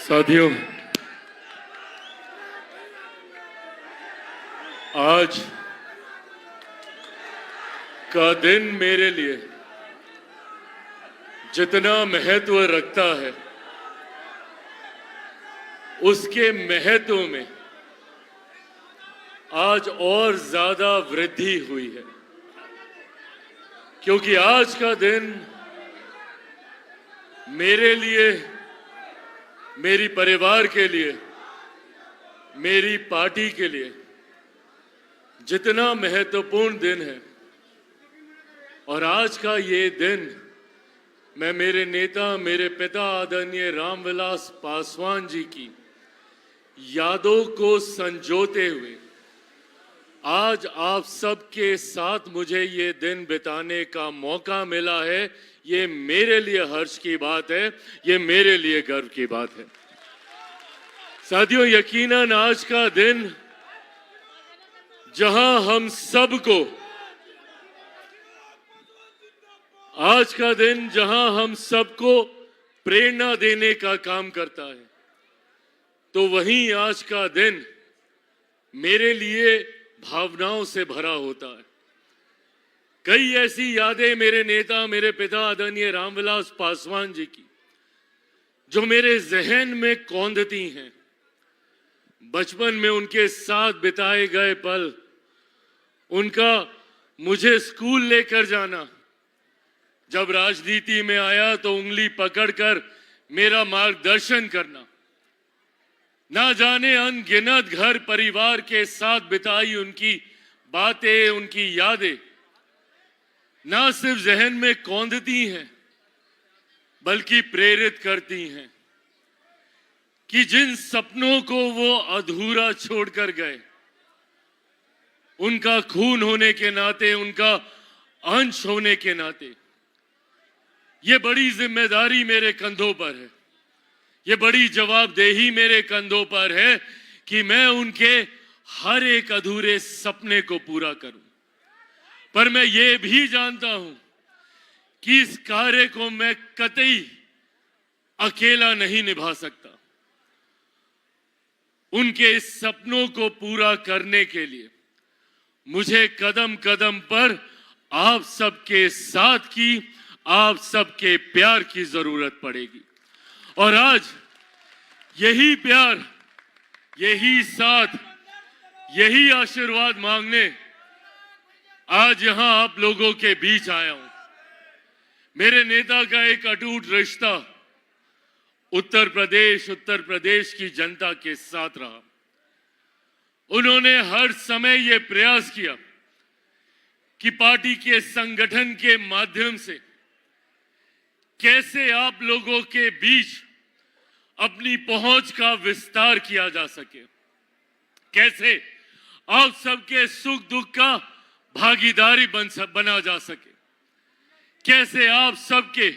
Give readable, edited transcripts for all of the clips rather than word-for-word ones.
साथियों, आज का दिन मेरे लिए जितना महत्व रखता है, उसके महत्व में आज और ज्यादा वृद्धि हुई है, क्योंकि आज का दिन मेरे लिए, मेरी परिवार के लिए, मेरी पार्टी के लिए जितना महत्वपूर्ण दिन है। और आज का ये दिन मैं मेरे नेता, मेरे पिता आदरणीय रामविलास पासवान जी की यादों को संजोते हुए आज आप सबके साथ मुझे ये दिन बिताने का मौका मिला है। ये मेरे लिए हर्ष की बात है, ये मेरे लिए गर्व की बात है। साथियों, यकीनन आज का दिन जहां हम सबको प्रेरणा देने का काम करता है, तो वहीं आज का दिन मेरे लिए भावनाओं से भरा होता है। कई ऐसी यादें मेरे नेता, मेरे पिता आदरणीय रामविलास पासवान जी की जो मेरे जहन में कौंधती हैं। बचपन में उनके साथ बिताए गए पल, उनका मुझे स्कूल लेकर जाना, जब राजनीति में आया तो उंगली पकड़कर मेरा मार्गदर्शन करना, ना जाने अनगिनत घर परिवार के साथ बिताई उनकी बातें, उनकी यादें ना सिर्फ जहन में कौंधती हैं बल्कि प्रेरित करती हैं कि जिन सपनों को वो अधूरा छोड़कर गए, उनका खून होने के नाते, उनका अंश होने के नाते ये बड़ी जिम्मेदारी मेरे कंधों पर है, ये बड़ी जवाबदेही मेरे कंधों पर है कि मैं उनके हर एक अधूरे सपने को पूरा करूं। पर मैं ये भी जानता हूं कि इस कार्य को मैं कतई अकेला नहीं निभा सकता। उनके इस सपनों को पूरा करने के लिए मुझे कदम कदम पर आप सबके साथ की, आप सबके प्यार की जरूरत पड़ेगी। और आज यही प्यार, यही साथ, यही आशीर्वाद मांगने आज यहां आप लोगों के बीच आया हूं। मेरे नेता का एक अटूट रिश्ता उत्तर प्रदेश की जनता के साथ रहा। उन्होंने हर समय यह प्रयास किया कि पार्टी के संगठन के माध्यम से कैसे आप लोगों के बीच अपनी पहुंच का विस्तार किया जा सके, कैसे आप सबके सुख दुख का भागीदारी बना जा सके, कैसे आप सबके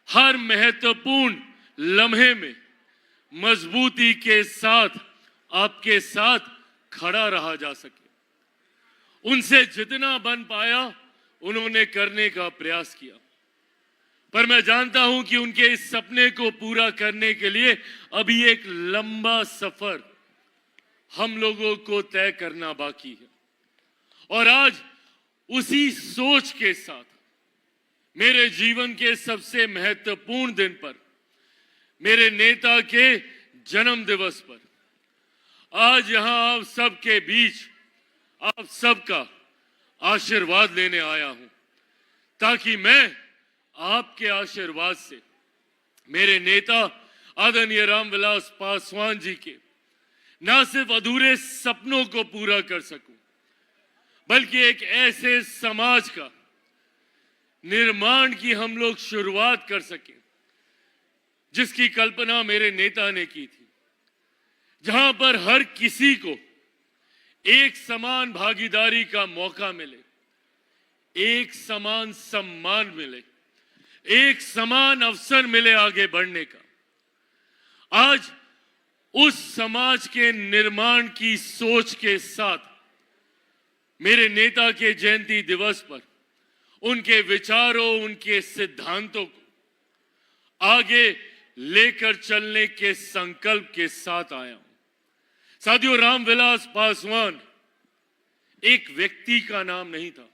हर महत्वपूर्ण लम्हे में मजबूती के साथ आपके साथ खड़ा रहा जा सके। उनसे जितना बन पाया उन्होंने करने का प्रयास किया। पर मैं जानता हूं कि उनके इस सपने को पूरा करने के लिए अभी एक लंबा सफर हम लोगों को तय करना बाकी है। और आज उसी सोच के साथ मेरे जीवन के सबसे महत्वपूर्ण दिन पर, मेरे नेता के जन्म दिवस पर आज यहां आप सबके बीच आप सबका आशीर्वाद लेने आया हूं, ताकि मैं आपके आशीर्वाद से मेरे नेता आदरणीय रामविलास पासवान जी के ना सिर्फ अधूरे सपनों को पूरा कर सकूं, बल्कि एक ऐसे समाज का निर्माण की हम लोग शुरुआत कर सके जिसकी कल्पना मेरे नेता ने की थी, जहां पर हर किसी को एक समान भागीदारी का मौका मिले, एक समान सम्मान मिले, एक समान अवसर मिले आगे बढ़ने का। आज उस समाज के निर्माण की सोच के साथ मेरे नेता के जयंती दिवस पर उनके विचारों, उनके सिद्धांतों को आगे लेकर चलने के संकल्प के साथ आया हूं। साथियों, रामविलास पासवान एक व्यक्ति का नाम नहीं था।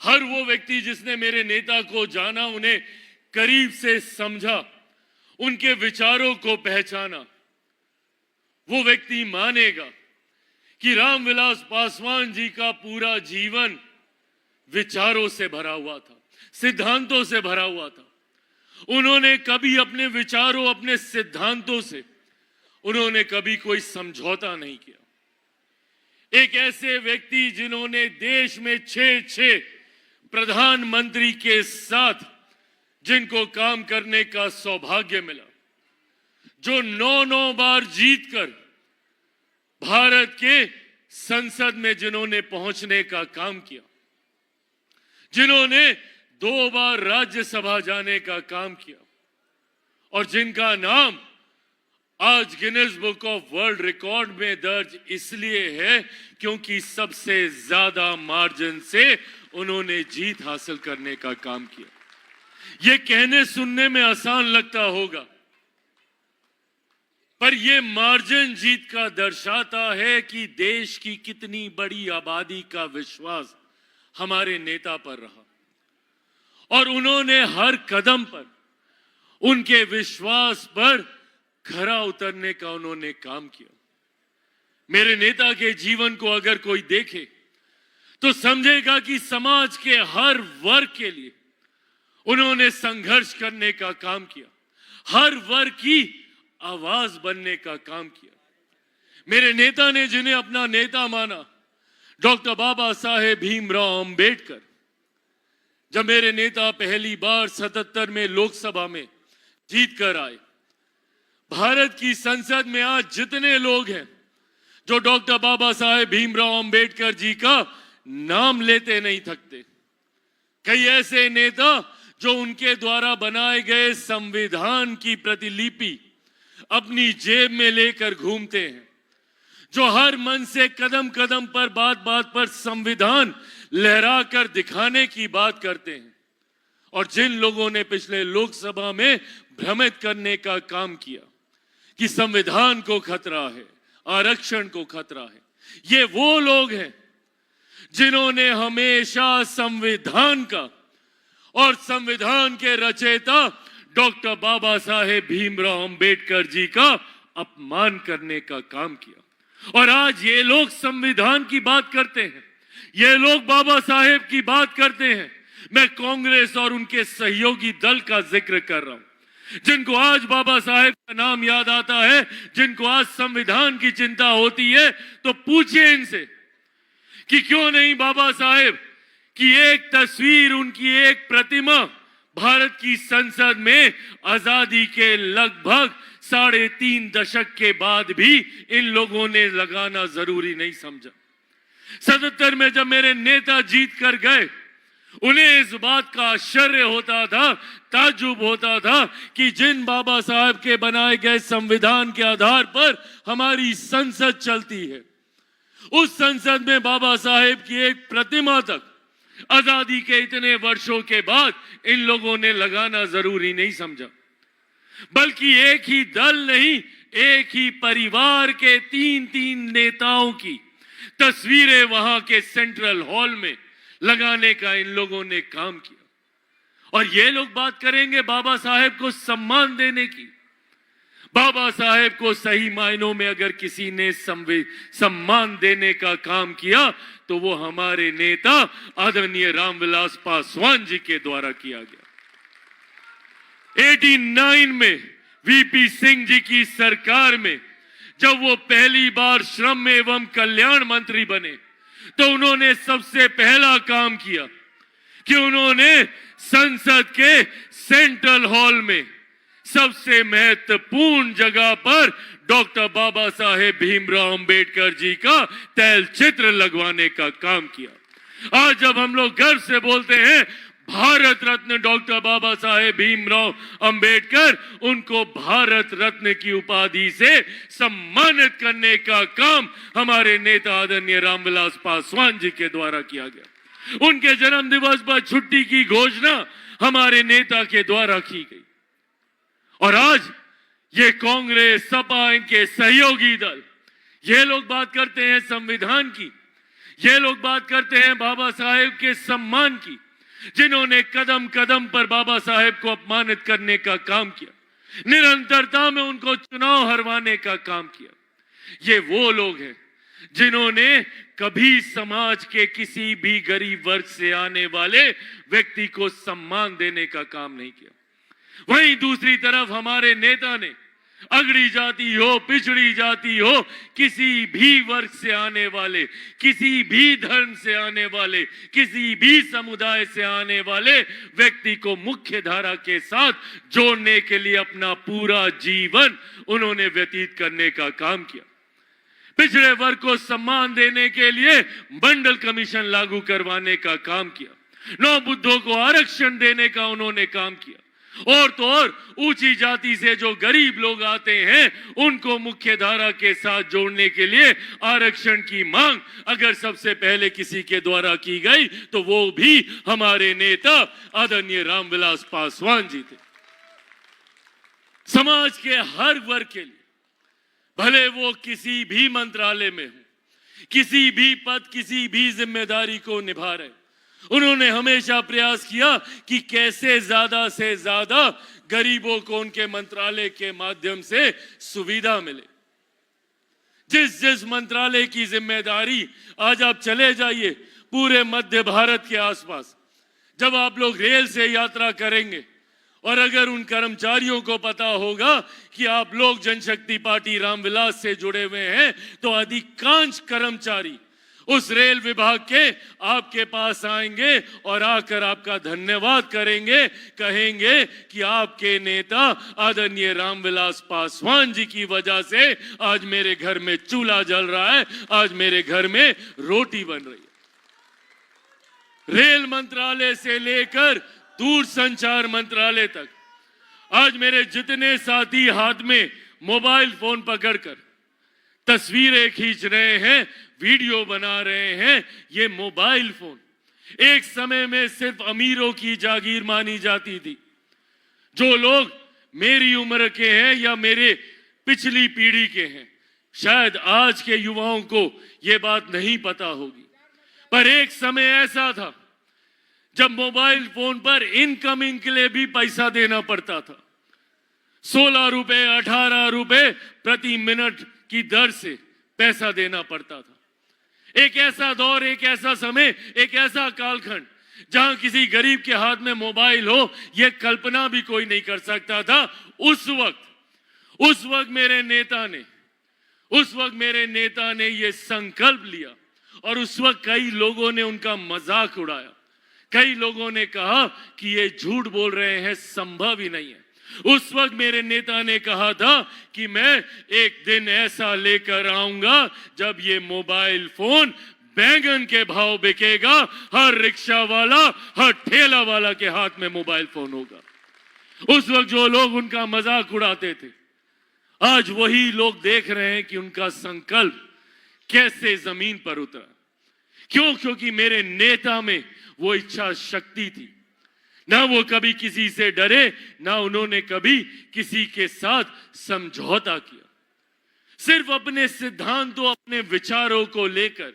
हर वो व्यक्ति जिसने मेरे नेता को जाना, उन्हें करीब से समझा, उनके विचारों को पहचाना, वो व्यक्ति मानेगा कि रामविलास पासवान जी का पूरा जीवन विचारों से भरा हुआ था, सिद्धांतों से भरा हुआ था। उन्होंने कभी अपने विचारों, अपने सिद्धांतों से उन्होंने कभी कोई समझौता नहीं किया। एक ऐसे व्यक्ति जिन्होंने देश में 6 प्रधानमंत्री के साथ जिनको काम करने का सौभाग्य मिला, जो 9 बार जीतकर भारत के संसद में जिन्होंने पहुंचने का काम किया, जिन्होंने 2 बार राज्यसभा जाने का काम किया और जिनका नाम आज Guinness book of world record में दर्ज इसलिए है क्योंकि सबसे ज्यादा मार्जिन से उन्होंने जीत हासिल करने का काम किया। यह कहने सुनने में आसान लगता होगा, पर यह मार्जिन जीत का दर्शाता है कि देश की कितनी बड़ी आबादी का विश्वास हमारे नेता पर रहा और उन्होंने हर कदम पर उनके विश्वास पर खरा उतरने का उन्होंने काम किया। मेरे नेता के जीवन को अगर कोई देखे तो समझेगा कि समाज के हर वर्ग के लिए उन्होंने संघर्ष करने का काम किया, हर वर्ग की आवाज बनने का काम किया। मेरे नेता ने जिन्हें अपना नेता माना, डॉक्टर बाबा साहेब भीमराव अंबेडकर, जब मेरे नेता पहली बार 77 में लोकसभा में जीत कर आए, भारत की संसद में आज जितने लोग हैं जो डॉक्टर बाबा साहेब भीमराव अंबेडकर जी का नाम लेते नहीं थकते, कई ऐसे नेता जो उनके द्वारा बनाए गए संविधान की प्रतिलिपि अपनी जेब में लेकर घूमते हैं, जो हर मन से कदम कदम पर, बात बात पर संविधान लहरा कर दिखाने की बात करते हैं, और जिन लोगों ने पिछले लोकसभा में भ्रमित करने का काम किया कि संविधान को खतरा है, आरक्षण को खतरा है, ये वो लोग हैं जिन्होंने हमेशा संविधान का और संविधान के रचयिता डॉक्टर बाबा साहेब भीमराव अंबेडकर जी का अपमान करने का काम किया। और आज ये लोग संविधान की बात करते हैं, ये लोग बाबा साहेब की बात करते हैं। मैं कांग्रेस और उनके सहयोगी दल का जिक्र कर रहा हूं, जिनको आज बाबा साहेब का नाम याद आता है, जिनको आज संविधान की चिंता होती है, तो पूछिए इनसे कि क्यों नहीं बाबा साहेब की एक तस्वीर, उनकी एक प्रतिमा भारत की संसद में आजादी के लगभग 3.5 दशक के बाद भी इन लोगों ने लगाना जरूरी नहीं समझा। 77 में जब मेरे नेता जीत कर गए, उन्हें इस बात का आश्चर्य होता था, ताज्जुब होता था कि जिन बाबा साहब के बनाए गए संविधान के आधार पर हमारी संसद चलती है, उस संसद में बाबा साहेब की एक प्रतिमा तक आजादी के इतने वर्षों के बाद इन लोगों ने लगाना जरूरी नहीं समझा। बल्कि एक ही दल नहीं, एक ही परिवार के 3 नेताओं की तस्वीरें वहां के सेंट्रल हॉल में लगाने का इन लोगों ने काम किया। और ये लोग बात करेंगे बाबा साहेब को सम्मान देने की। बाबा साहेब को सही मायनों में अगर किसी ने सम्मान देने का काम किया तो वो हमारे नेता आदरणीय रामविलास पासवान जी के द्वारा किया गया। 89 में वीपी सिंह जी की सरकार में जब वो पहली बार श्रम एवं कल्याण मंत्री बने, तो उन्होंने सबसे पहला काम किया कि उन्होंने संसद के सेंट्रल हॉल में सबसे महत्वपूर्ण जगह पर डॉक्टर बाबा साहेब भीमराव अंबेडकर जी का तैल चित्र लगवाने का काम किया। आज जब हम लोग गर्व से बोलते हैं भारत रत्न डॉक्टर बाबा साहेब भीमराव अंबेडकर, उनको भारत रत्न की उपाधि से सम्मानित करने का काम हमारे नेता आदरणीय रामविलास पासवान जी के द्वारा किया गया। उनके जन्म दिवस पर छुट्टी की घोषणा हमारे नेता के द्वारा की गई। और आज ये कांग्रेस, सपा, इनके सहयोगी दल, ये लोग बात करते हैं संविधान की, ये लोग बात करते हैं बाबा साहेब के सम्मान की, जिन्होंने कदम कदम पर बाबा साहेब को अपमानित करने का काम किया, निरंतरता में उनको चुनाव हरवाने का काम किया। ये वो लोग हैं जिन्होंने कभी समाज के किसी भी गरीब वर्ग से आने वाले व्यक्ति को सम्मान देने का काम नहीं किया। वहीं दूसरी तरफ हमारे नेता ने अगड़ी जाति हो, पिछड़ी जाति हो, किसी भी वर्ग से आने वाले, किसी भी धर्म से आने वाले, किसी भी समुदाय से आने वाले व्यक्ति को मुख्य धारा के साथ जोड़ने के लिए अपना पूरा जीवन उन्होंने व्यतीत करने का काम किया। पिछड़े वर्ग को सम्मान देने के लिए मंडल कमीशन लागू करवाने का काम किया, नौ बुद्धों को आरक्षण देने का उन्होंने काम किया, और तो और ऊंची जाति से जो गरीब लोग आते हैं उनको मुख्य धारा के साथ जोड़ने के लिए आरक्षण की मांग अगर सबसे पहले किसी के द्वारा की गई तो वो भी हमारे नेता आदरणीय रामविलास पासवान जी थे। समाज के हर वर्ग के लिए, भले वो किसी भी मंत्रालय में हो, किसी भी पद, किसी भी जिम्मेदारी को निभा रहे, उन्होंने हमेशा प्रयास किया कि कैसे ज्यादा से ज्यादा गरीबों को उनके मंत्रालय के माध्यम से सुविधा मिले। जिस जिस मंत्रालय की जिम्मेदारी, आज आप चले जाइए पूरे मध्य भारत के आसपास, जब आप लोग रेल से यात्रा करेंगे और अगर उन कर्मचारियों को पता होगा कि आप लोग जनशक्ति पार्टी रामविलास से जुड़े हुए हैं, तो अधिकांश कर्मचारी उस रेल विभाग के आपके पास आएंगे और आकर आपका धन्यवाद करेंगे, कहेंगे कि आपके नेता आदरणीय रामविलास पासवान जी की वजह से आज मेरे घर में चूल्हा जल रहा है, आज मेरे घर में रोटी बन रही है। रेल मंत्रालय से लेकर दूरसंचार मंत्रालय तक आज मेरे जितने साथी हाथ में मोबाइल फोन पकड़कर तस्वीरें खींच रहे हैं, वीडियो बना रहे हैं, ये मोबाइल फोन एक समय में सिर्फ अमीरों की जागीर मानी जाती थी। जो लोग मेरी उम्र के हैं या मेरे पिछली पीढ़ी के हैं, शायद आज के युवाओं को ये बात नहीं पता होगी, पर एक समय ऐसा था जब मोबाइल फोन पर इनकमिंग के लिए भी पैसा देना पड़ता था। 16 रुपए, 18 रुपए प्रति मिनट की दर से पैसा देना पड़ता था। एक ऐसा दौर, एक ऐसा समय, एक ऐसा कालखंड जहां किसी गरीब के हाथ में मोबाइल हो, यह कल्पना भी कोई नहीं कर सकता था। उस वक्त मेरे नेता ने यह संकल्प लिया और उस वक्त कई लोगों ने उनका मजाक उड़ाया, कई लोगों ने कहा कि ये झूठ बोल रहे हैं, संभव ही नहीं है। उस वक्त मेरे नेता ने कहा था कि मैं एक दिन ऐसा लेकर आऊंगा जब ये मोबाइल फोन बैंगन के भाव बिकेगा, हर रिक्शा वाला, हर ठेला वाला के हाथ में मोबाइल फोन होगा। उस वक्त जो लोग उनका मजाक उड़ाते थे, आज वही लोग देख रहे हैं कि उनका संकल्प कैसे जमीन पर उतरा। क्यों? क्योंकि मेरे नेता में वो इच्छा शक्ति थी। ना वो कभी किसी से डरे, ना उन्होंने कभी किसी के साथ समझौता किया। सिर्फ अपने सिद्धांतों, अपने विचारों को लेकर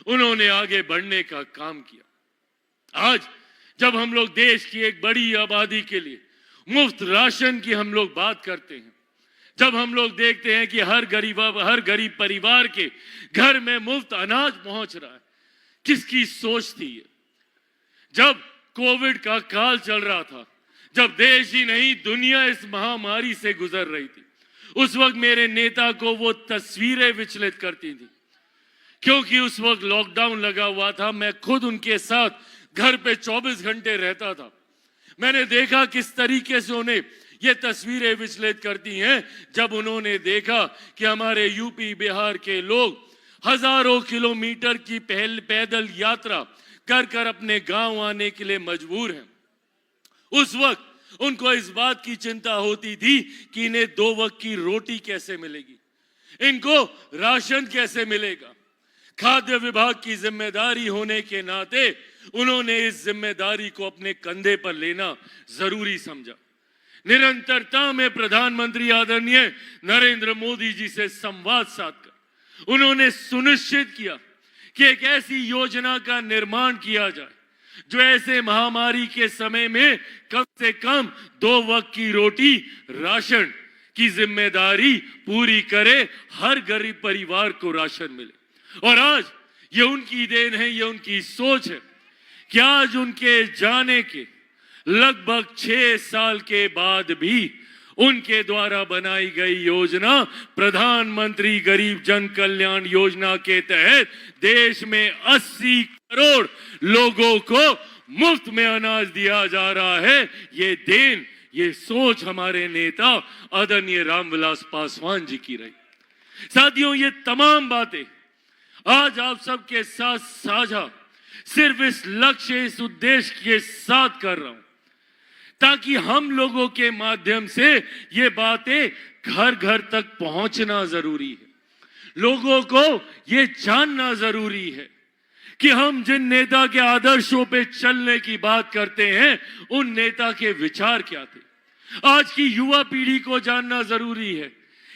उन्होंने आगे बढ़ने का काम किया। आज जब हम लोग देश की एक बड़ी आबादी के लिए मुफ्त राशन की हम लोग बात करते हैं, जब हम लोग देखते हैं कि हर गरीब परिवार के घर में मुफ्त अनाज पहुंच रहा है, किसकी सोच थी ये? जब कोविड का काल चल रहा था, जब देश ही नहीं दुनिया इस महामारी से गुजर रही थी, उस वक्त मेरे नेता को वो तस्वीरें विचलित करती थी, क्योंकि उस वक्त लॉकडाउन लगा हुआ था। मैं खुद उनके साथ घर पे 24 घंटे रहता था। मैंने देखा किस तरीके से उन्हें ये तस्वीरें विचलित करती हैं, जब उन्होंने देखा कि हमारे यूपी बिहार के लोग हजारों किलोमीटर की पैदल यात्रा कर अपने गांव आने के लिए मजबूर हैं। उस वक्त उनको इस बात की चिंता होती थी कि इन्हें 2 वक्त की रोटी कैसे मिलेगी, इनको राशन कैसे मिलेगा। खाद्य विभाग की जिम्मेदारी होने के नाते उन्होंने इस जिम्मेदारी को अपने कंधे पर लेना जरूरी समझा। निरंतरता में प्रधानमंत्री आदरणीय नरेंद्र मोदी जी से संवाद साधकर उन्होंने सुनिश्चित किया कि एक ऐसी योजना का निर्माण किया जाए जो ऐसे महामारी के समय में कम से कम 2 वक्त की रोटी राशन की जिम्मेदारी पूरी करे, हर गरीब परिवार को राशन मिले। और आज ये उनकी देन है, ये उनकी सोच है कि आज उनके जाने के लगभग 6 साल के बाद भी उनके द्वारा बनाई गई योजना प्रधानमंत्री गरीब जन कल्याण योजना के तहत देश में 80 करोड़ लोगों को मुफ्त में अनाज दिया जा रहा है। ये देन, ये सोच हमारे नेता आदरणीय रामविलास पासवान जी की रही। साथियों, ये तमाम बातें आज आप सबके साथ साझा सिर्फ इस लक्ष्य, इस उद्देश्य के साथ कर रहा हूं ताकि हम लोगों के माध्यम से ये बातें घर घर तक पहुंचना जरूरी है। लोगों को ये जानना जरूरी है कि हम जिन नेता के आदर्शों पे चलने की बात करते हैं उन नेता के विचार क्या थे। आज की युवा पीढ़ी को जानना जरूरी है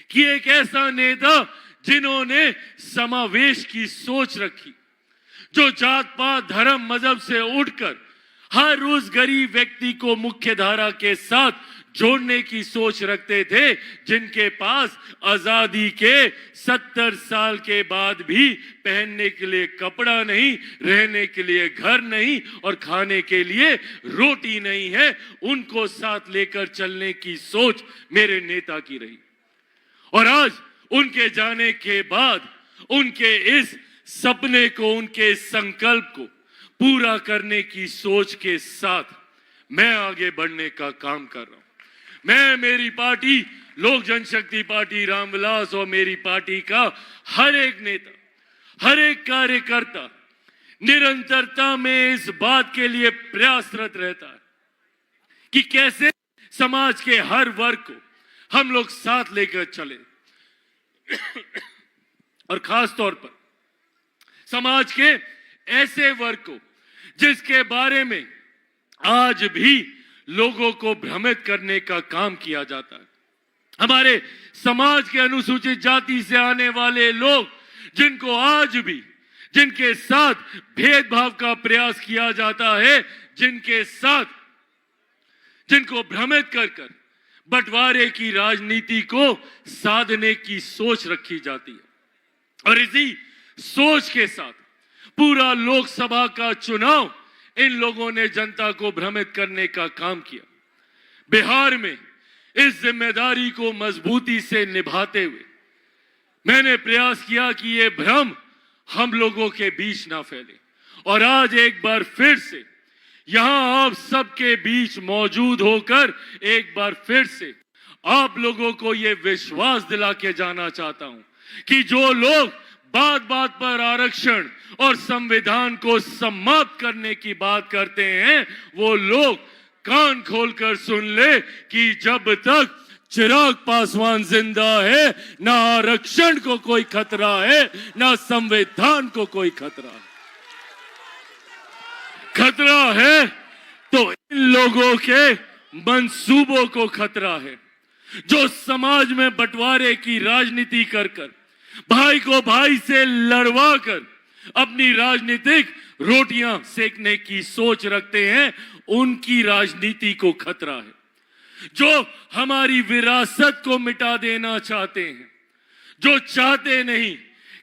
कि एक ऐसा नेता जिन्होंने समावेश की सोच रखी, जो जात पात धर्म मजहब से उठकर हर उस गरीब व्यक्ति को मुख्य धारा के साथ जोड़ने की सोच रखते थे, जिनके पास आजादी के 70 साल के बाद भी पहनने के लिए कपड़ा नहीं, रहने के लिए घर नहीं और खाने के लिए रोटी नहीं है, उनको साथ लेकर चलने की सोच मेरे नेता की रही। और आज उनके जाने के बाद उनके इस सपने को, उनके संकल्प को पूरा करने की सोच के साथ मैं आगे बढ़ने का काम कर रहा हूं। मैं, मेरी पार्टी लोक जनशक्ति पार्टी रामविलास और मेरी पार्टी का हर एक नेता, हर एक कार्यकर्ता निरंतरता में इस बात के लिए प्रयासरत रहता है कि कैसे समाज के हर वर्ग को हम लोग साथ लेकर चले और खास तौर पर समाज के ऐसे वर्ग को जिसके बारे में आज भी लोगों को भ्रमित करने का काम किया जाता है। हमारे समाज के अनुसूचित जाति से आने वाले लोग जिनको आज भी, जिनके साथ भेदभाव का प्रयास किया जाता है, जिनके साथ, जिनको भ्रमित कर बंटवारे की राजनीति को साधने की सोच रखी जाती है। और इसी सोच के साथ पूरा लोकसभा का चुनाव इन लोगों ने जनता को भ्रमित करने का काम किया। बिहार में इस जिम्मेदारी को मजबूती से निभाते हुए मैंने प्रयास किया कि ये भ्रम हम लोगों के बीच ना फैले। और आज एक बार फिर से यहां आप सबके बीच मौजूद होकर एक बार फिर से आप लोगों को ये विश्वास दिला के जाना चाहता हूं कि जो लोग बात बात पर आरक्षण और संविधान को समाप्त करने की बात करते हैं, वो लोग कान खोलकर सुन ले कि जब तक चिराग पासवान जिंदा है, ना आरक्षण को कोई खतरा है, ना संविधान को कोई खतरा है। खतरा है तो इन लोगों के मंसूबों को खतरा है, जो समाज में बंटवारे की राजनीति कर भाई को भाई से लड़वा कर अपनी राजनीतिक रोटियां सेकने की सोच रखते हैं, उनकी राजनीति को खतरा है। जो हमारी विरासत को मिटा देना चाहते हैं, जो चाहते नहीं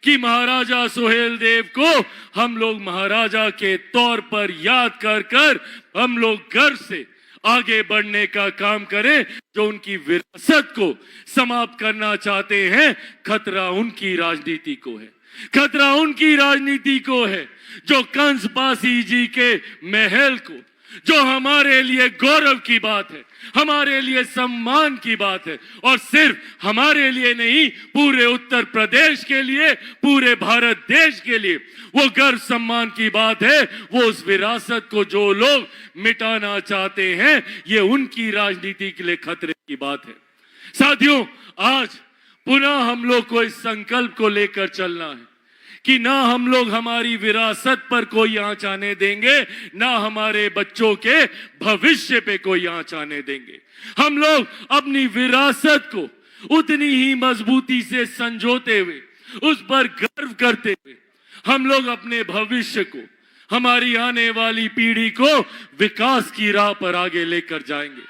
कि महाराजा सुहेलदेव को हम लोग महाराजा के तौर पर याद कर हम लोग गर्व से आगे बढ़ने का काम करें, जो उनकी विरासत को समाप्त करना चाहते हैं, खतरा उनकी राजनीति को है। खतरा उनकी राजनीति को है जो कंस बासी जी के महल को, जो हमारे लिए गौरव की बात है, हमारे लिए सम्मान की बात है, और सिर्फ हमारे लिए नहीं, पूरे उत्तर प्रदेश के लिए, पूरे भारत देश के लिए वो गर्व सम्मान की बात है। वो उस विरासत को जो लोग मिटाना चाहते हैं, ये उनकी राजनीति के लिए खतरे की बात है। साथियों, आज पुनः हम लोग को इस संकल्प को लेकर चलना है कि ना हम लोग हमारी विरासत पर कोई आंच आने देंगे, ना हमारे बच्चों के भविष्य पे कोई आंच आने देंगे। हम लोग अपनी विरासत को उतनी ही मजबूती से संजोते हुए, उस पर गर्व करते हुए, हम लोग अपने भविष्य को, हमारी आने वाली पीढ़ी को विकास की राह पर आगे लेकर जाएंगे,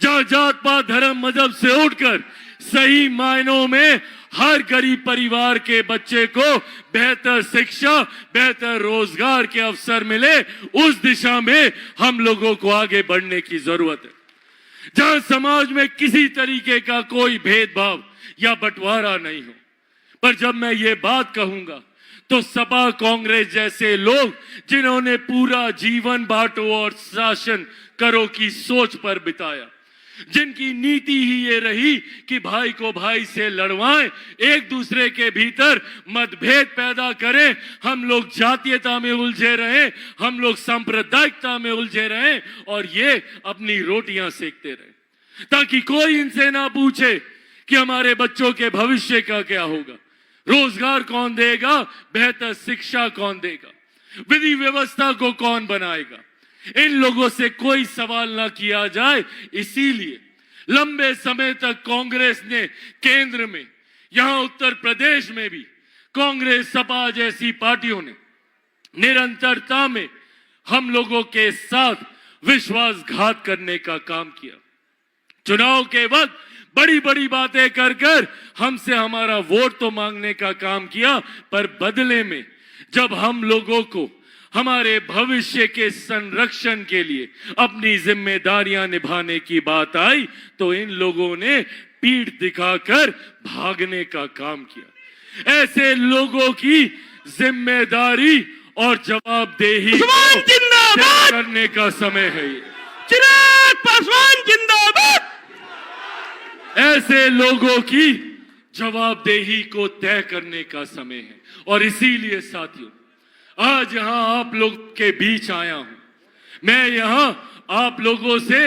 जहां जात पात धर्म मजहब से उठकर सही मायनों में हर गरीब परिवार के बच्चे को बेहतर शिक्षा, बेहतर रोजगार के अवसर मिले, उस दिशा में हम लोगों को आगे बढ़ने की जरूरत है। जहां समाज में किसी तरीके का कोई भेदभाव या बंटवारा नहीं हो। पर जब मैं ये बात कहूंगा तो सपा कांग्रेस जैसे लोग, जिन्होंने पूरा जीवन बांटो और शासन करो की सोच पर बिताया, जिनकी नीति ही ये रही कि भाई को भाई से लड़वाएं, एक दूसरे के भीतर मतभेद पैदा करें, हम लोग जातीयता में उलझे रहें, हम लोग सांप्रदायिकता में उलझे रहें और ये अपनी रोटियां सेकते रहें, ताकि कोई इनसे ना पूछे कि हमारे बच्चों के भविष्य का क्या होगा, रोजगार कौन देगा, बेहतर शिक्षा कौन देगा, विधि व्यवस्था को कौन बनाएगा। इन लोगों से कोई सवाल ना किया जाए। इसीलिए लंबे समय तक कांग्रेस ने केंद्र में, यहां उत्तर प्रदेश में भी कांग्रेस सपा जैसी पार्टियों ने निरंतरता में हम लोगों के साथ विश्वासघात करने का काम किया। चुनाव के वक्त बड़ी बड़ी बातें कर कर हमसे हमारा वोट तो मांगने का काम किया, पर बदले में जब हम लोगों को हमारे भविष्य के संरक्षण के लिए अपनी जिम्मेदारियां निभाने की बात आई तो इन लोगों ने पीठ दिखाकर भागने का काम किया। ऐसे लोगों की जिम्मेदारी और जवाबदेही करने का समय है ये। चिराग पासवान जिंदाबाद। ऐसे लोगों की जवाबदेही को तय करने का समय है। और इसीलिए साथियों, आज यहां आप लोग के बीच आया हूं। मैं यहां आप लोगों से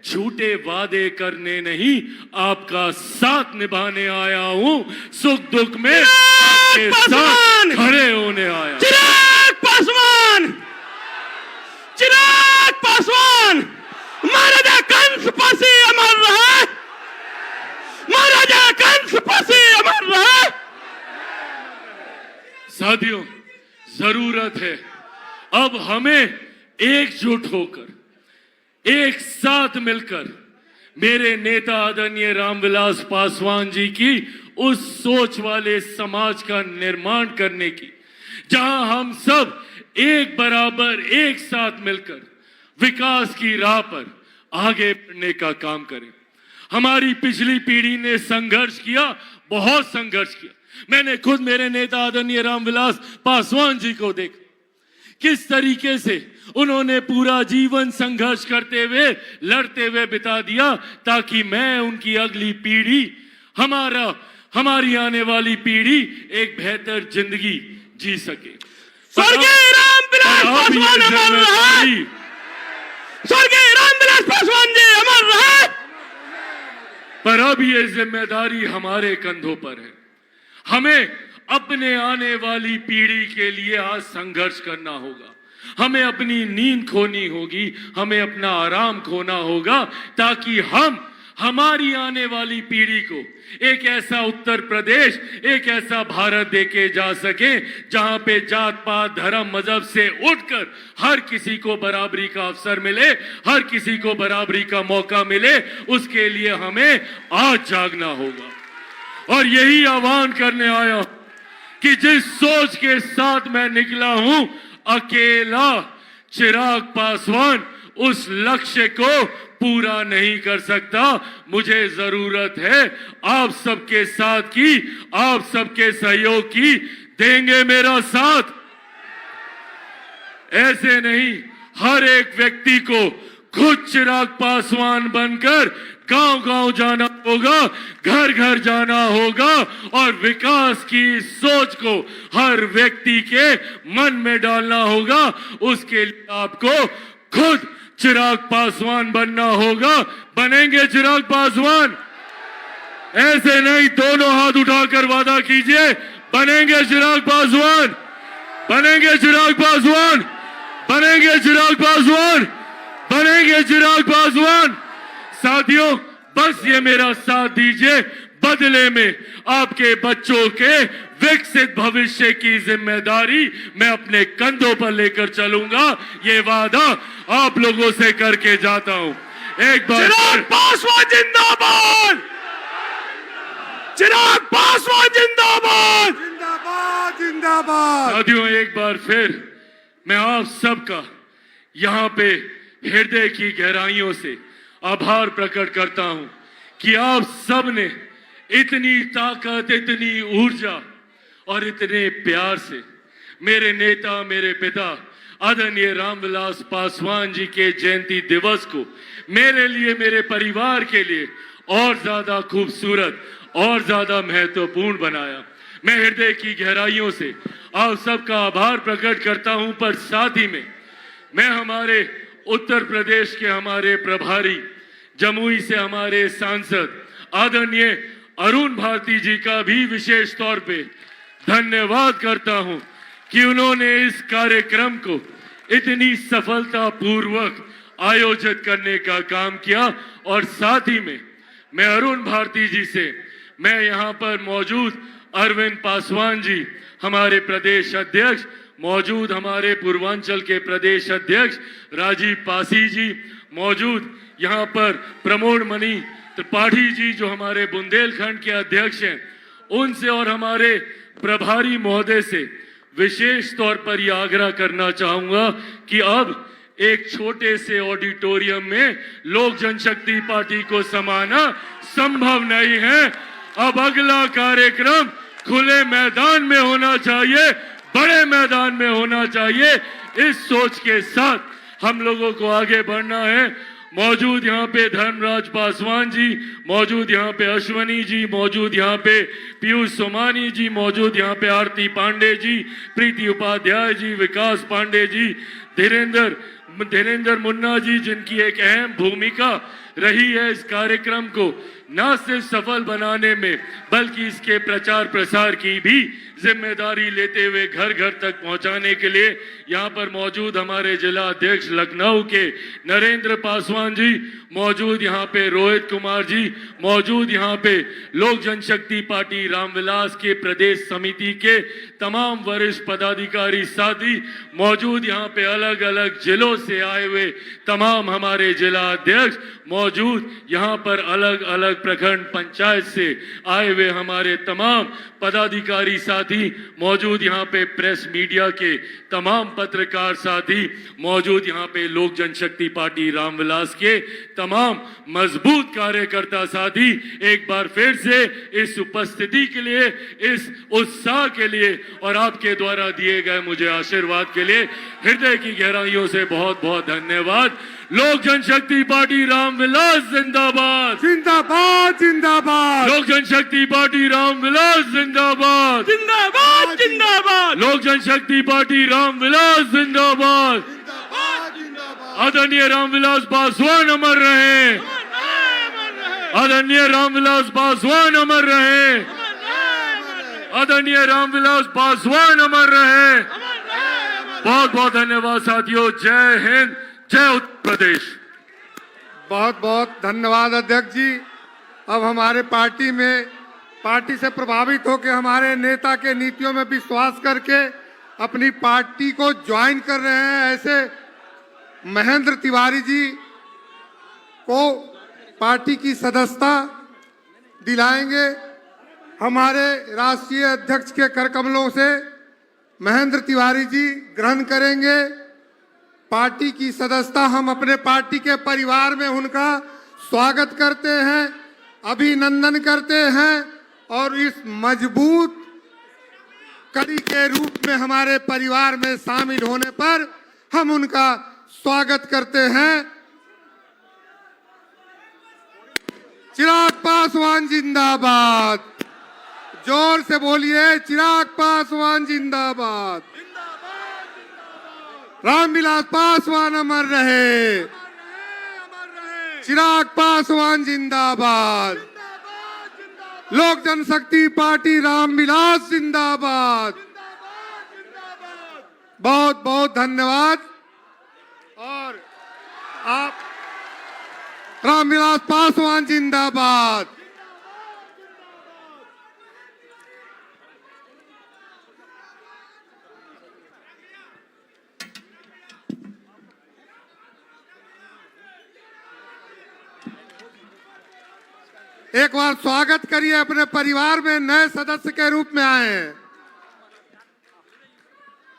झूठे वादे करने नहीं, आपका साथ निभाने आया हूं। सुख दुख में आपके साथ खड़े होने आया। चिराग पासवान, चिराग पासवान, महाराजा कंस पासी अमर रहे, महाराजा कंस पासी अमर रहे। साथियों, जरूरत है अब हमें एकजुट होकर, एक साथ मिलकर मेरे नेता आदरणीय रामविलास पासवान जी की उस सोच वाले समाज का निर्माण करने की, जहां हम सब एक बराबर एक साथ मिलकर विकास की राह पर आगे बढ़ने का काम करें। हमारी पिछली पीढ़ी ने संघर्ष किया, बहुत संघर्ष किया। मैंने खुद मेरे नेता आदरणीय रामविलास पासवान जी को देखा, किस तरीके से उन्होंने पूरा जीवन संघर्ष करते हुए, लड़ते हुए बिता दिया, ताकि मैं, उनकी अगली पीढ़ी, हमारी आने वाली पीढ़ी एक बेहतर जिंदगी जी सके। स्वर्गीय रामविलास पासवान अमर रहे, स्वर्गीय रामविलास पासवान जी अमर रहे। पर अब ये जिम्मेदारी हमारे कंधों पर है। हमें अपने आने वाली पीढ़ी के लिए आज संघर्ष करना होगा। हमें अपनी नींद खोनी होगी, हमें अपना आराम खोना होगा, ताकि हम हमारी आने वाली पीढ़ी को एक ऐसा उत्तर प्रदेश, एक ऐसा भारत देके जा सके जहां पे जात पात धर्म मजहब से उठकर हर किसी को बराबरी का अवसर मिले, हर किसी को बराबरी का मौका मिले। उसके लिए हमें आज जागना होगा। और यही आह्वान करने आया कि जिस सोच के साथ मैं निकला हूं, अकेला चिराग पासवान उस लक्ष्य को पूरा नहीं कर सकता। मुझे जरूरत है आप सबके साथ की, आप सबके सहयोग की। देंगे मेरा साथ? ऐसे नहीं, हर एक व्यक्ति को खुद चिराग पासवान बनकर गांव-गांव जाना होगा, घर घर जाना होगा और विकास की सोच को हर व्यक्ति के मन में डालना होगा। उसके लिए आपको खुद चिराग पासवान बनना होगा। बनेंगे चिराग पासवान? ऐसे नहीं, दोनों हाथ उठाकर वादा कीजिए, बनेंगे चिराग पासवान। बनेंगे चिराग पासवान, बनेंगे चिराग पासवान, बनेंगे चिराग पासवान। साथियों, बस ये मेरा साथ दीजिए, बदले में आपके बच्चों के विकसित भविष्य की जिम्मेदारी मैं अपने कंधों पर लेकर चलूंगा। ये वादा आप लोगों से करके जाता हूं। एक बार चिराग पासवान जिंदाबाद, चिराग पासवान जिंदाबाद, जिंदाबाद जिंदाबाद। साथियों, एक बार फिर मैं आप सबका यहाँ पे हृदय की गहराइयों से आभार प्रकट करता हूं कि आप सब ने इतनी ताकत, इतनी ऊर्जा और इतने प्यार से मेरे नेता, मेरे पिता आदरणीय रामविलास पासवान जी के जयंती दिवस को मेरे लिए, मेरे परिवार के लिए और ज्यादा खूबसूरत और ज्यादा महत्वपूर्ण बनाया। मैं हृदय की गहराइयों से आप सबका आभार प्रकट करता हूं, पर साथ ही में मैं हमारे उत्तर प्रदेश के हमारे प्रभारी, जमुई से हमारे सांसद आदरणीय अरुण भारती जी का भी विशेष तौर पे धन्यवाद करता हूं कि उन्होंने इस कार्यक्रम को इतनी सफलता पूर्वक आयोजित करने का काम किया। और साथ ही में मैं अरुण भारती जी से, मैं यहाँ पर मौजूद अरविंद पासवान जी हमारे प्रदेश अध्यक्ष, मौजूद हमारे पूर्वांचल के प्रदेश अध्यक्ष राजीव पासी जी, मौजूद यहाँ पर प्रमोद मणि त्रिपाठी जी जो हमारे बुंदेलखंड के अध्यक्ष हैं, उनसे और हमारे प्रभारी महोदय से विशेष तौर पर यह आग्रह करना चाहूंगा कि अब एक छोटे से ऑडिटोरियम में लोक जनशक्ति पार्टी को समाना संभव नहीं है। अब अगला कार्यक्रम खुले मैदान में होना चाहिए, बड़े मैदान में होना चाहिए। इस सोच के साथ हम लोगों को आगे बढ़ना है। मौजूद यहाँ पे धर्मराज पासवान जी, मौजूद यहाँ पे अश्वनी जी, मौजूद यहाँ पे पीयूष सोमानी जी, मौजूद यहाँ पे आरती पांडे जी, प्रीति उपाध्याय जी, विकास पांडे जी, धीरेन्द्र मुन्ना जी, जिनकी एक अहम भूमिका रही है इस कार्यक्रम को न सिर्फ सफल बनाने में बल्कि इसके प्रचार प्रसार की भी जिम्मेदारी लेते हुए घर घर तक पहुंचाने के लिए यहाँ पर मौजूद हमारे जिला अध्यक्ष लखनऊ के नरेंद्र पासवान जी, मौजूद यहाँ पे रोहित कुमार जी, मौजूद यहाँ पे लोक जनशक्ति पार्टी रामविलास के प्रदेश समिति के तमाम वरिष्ठ पदाधिकारी साथी, मौजूद यहाँ पे अलग अलग जिलों से आए हुए तमाम हमारे जिला अध्यक्ष, मौजूद यहाँ पर अलग अलग प्रखंड पंचायत से आए हुए हमारे तमाम पदाधिकारी साथी, मौजूद यहाँ पे प्रेस मीडिया के तमाम पत्रकार साथी, मौजूद यहाँ पे लोक जनशक्ति पार्टी रामविलास के तमाम मजबूत कार्यकर्ता साथी, एक बार फिर से इस उपस्थिति के लिए, इस उत्साह के लिए और आपके द्वारा दिए गए मुझे आशीर्वाद के लिए हृदय की गहराइयों से बहुत बहुत धन्यवाद। लोक जनशक्ति पार्टी रामविलास जिंदाबाद, जिंदाबाद जिंदाबाद। लोक जनशक्ति पार्टी रामविलास जिंदाबाद, जिंदाबाद जिंदाबाद। लोक जनशक्ति पार्टी रामविलास जिंदाबाद। जिंदाबाद जिंदाबाद। आदरणीय रामविलास पासवान अमर रहे, आदरणीय रामविलास पासवान अमर रहे, आदरणीय रामविलास पासवान अमर रहे। बहुत बहुत धन्यवाद साथियों। जय हिंद, जय उत्तर प्रदेश। बहुत बहुत धन्यवाद अध्यक्ष जी। अब हमारे पार्टी से प्रभावित होकर हमारे नेता के नीतियों में विश्वास करके अपनी पार्टी को ज्वाइन कर रहे हैं, ऐसे महेंद्र तिवारी जी को पार्टी की सदस्यता दिलाएंगे। हमारे राष्ट्रीय अध्यक्ष के कर कमलों से महेंद्र तिवारी जी ग्रहण करेंगे पार्टी की सदस्यता। हम अपने पार्टी के परिवार में उनका स्वागत करते हैं, अभिनंदन करते हैं और इस मजबूत कड़ी के रूप में हमारे परिवार में शामिल होने पर हम उनका स्वागत करते हैं। चिराग पासवान जिंदाबाद। जोर से बोलिए, चिराग पासवान जिंदाबाद। रामविलास पासवान अमर रहे, चिराग पासवान जिंदाबाद। लोक जनशक्ति पार्टी रामविलास जिंदाबाद। बहुत बहुत धन्यवाद। और आप रामविलास पासवान जिंदाबाद। एक बार स्वागत करिए, अपने परिवार में नए सदस्य के रूप में आए हैं।